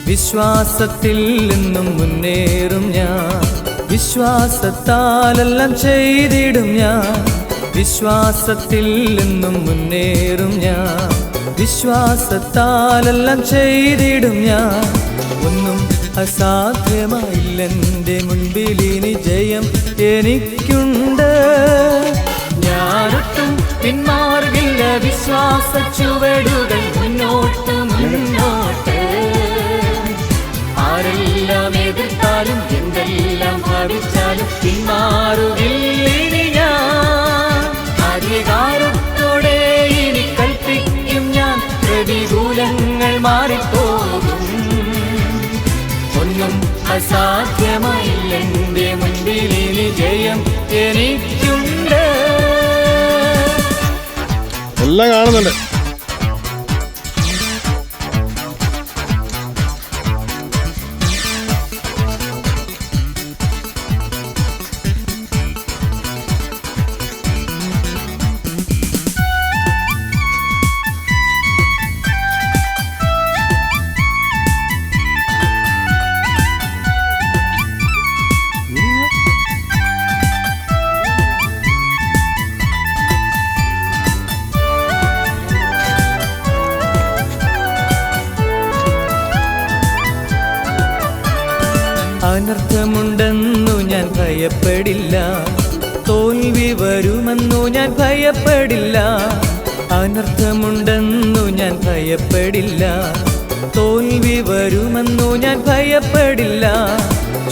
വിശ്വാസത്തിൽ നിന്നും മുന്നേറും ഞാൻ, വിശ്വാസത്താലെല്ലാം ചെയ്തിടും ഞാൻ. വിശ്വാസത്തിൽ നിന്നും മുന്നേറും ഞാൻ, വിശ്വാസത്താലെല്ലാം ചെയ്തിടും ഞാൻ. ഒന്നും അസാധ്യമായില്ലെൻ്റെ മുൻപിൽ ഇനി ജയം എനിക്കുണ്ട്. ഞാനൊട്ടും പിന്മാറുകില്ല, വിശ്വാസ ചുവടുകൾ മുന്നോട്ട് മുന്നോട്ട്. ആരെല്ലാം എതിർത്താലും എന്തെല്ലാം ഭാവിച്ചാലും പിന്മാറുകില്ലിനി ഞാൻ. അധികാരത്തോടെ ഇനി കൽപ്പിക്കും ഞാൻ, പ്രതികൂലങ്ങൾ മാറിപ്പോകും. ഒന്നും അസാധ്യമായില്ലെൻ്റെ മുൻപിൽ ഇനി ജയം എനിക്കുണ്ട്. എല്ലാം കാണുന്നുണ്ട്. അനർത്ഥമുണ്ടെന്നു ഞാൻ ഭയപ്പെടില്ല, തോൽവി വരുമെന്നു ഞാൻ ഭയപ്പെടില്ല. അനർത്ഥമുണ്ടെന്നു ഞാൻ ഭയപ്പെടില്ല, തോൽവി വരുമെന്നു ഞാൻ ഭയപ്പെടില്ല.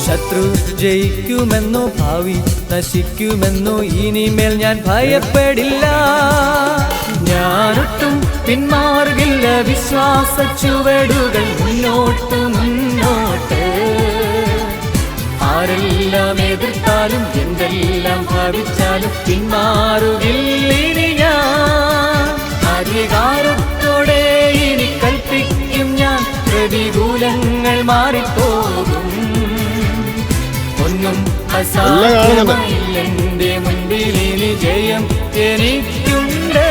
ശത്രു ജയിക്കുമെന്നോ ഭാവി നശിക്കുമെന്നോ ഇനിമേൽ ഞാൻ ഭയപ്പെടില്ല. ഞാനൊട്ടും പിന്മാറുകില്ല, വിശ്വാസ ചുവടുകൾ മുന്നോട്ട് മുന്നോട്ട്. ആരെല്ലാം എതിർത്താലും എന്തെല്ലാം ഭാവിച്ചാലും പിന്മാറുകില്ലിനി ഞാൻ. അധികാരത്തോടെ ഇനി കൽപ്പിക്കും ഞാൻ, പ്രതികൂലങ്ങൾ മാറിപ്പോകും. ഒന്നും അസാധ്യമായില്ലെൻ്റെ മുൻപിൽ ഇനി ജയം എനിക്കുണ്ട്.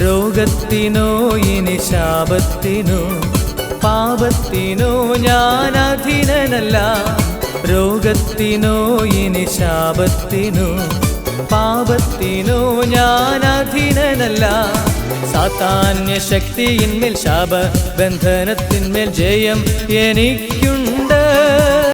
രോഗത്തിനോ ഇനി ശാപത്തിനോ പാപത്തിനോ ഞാൻ അധീനനല്ല. രോഗത്തിനോ ഇനി ശാപത്തിനോ പാപത്തിനോ ഞാൻ അധീനനല്ല. സാത്താന്യ ശക്തിയിന്മേൽ ശാപബന്ധനത്തിന്മേൽ ജയം എനിക്കുണ്ട്.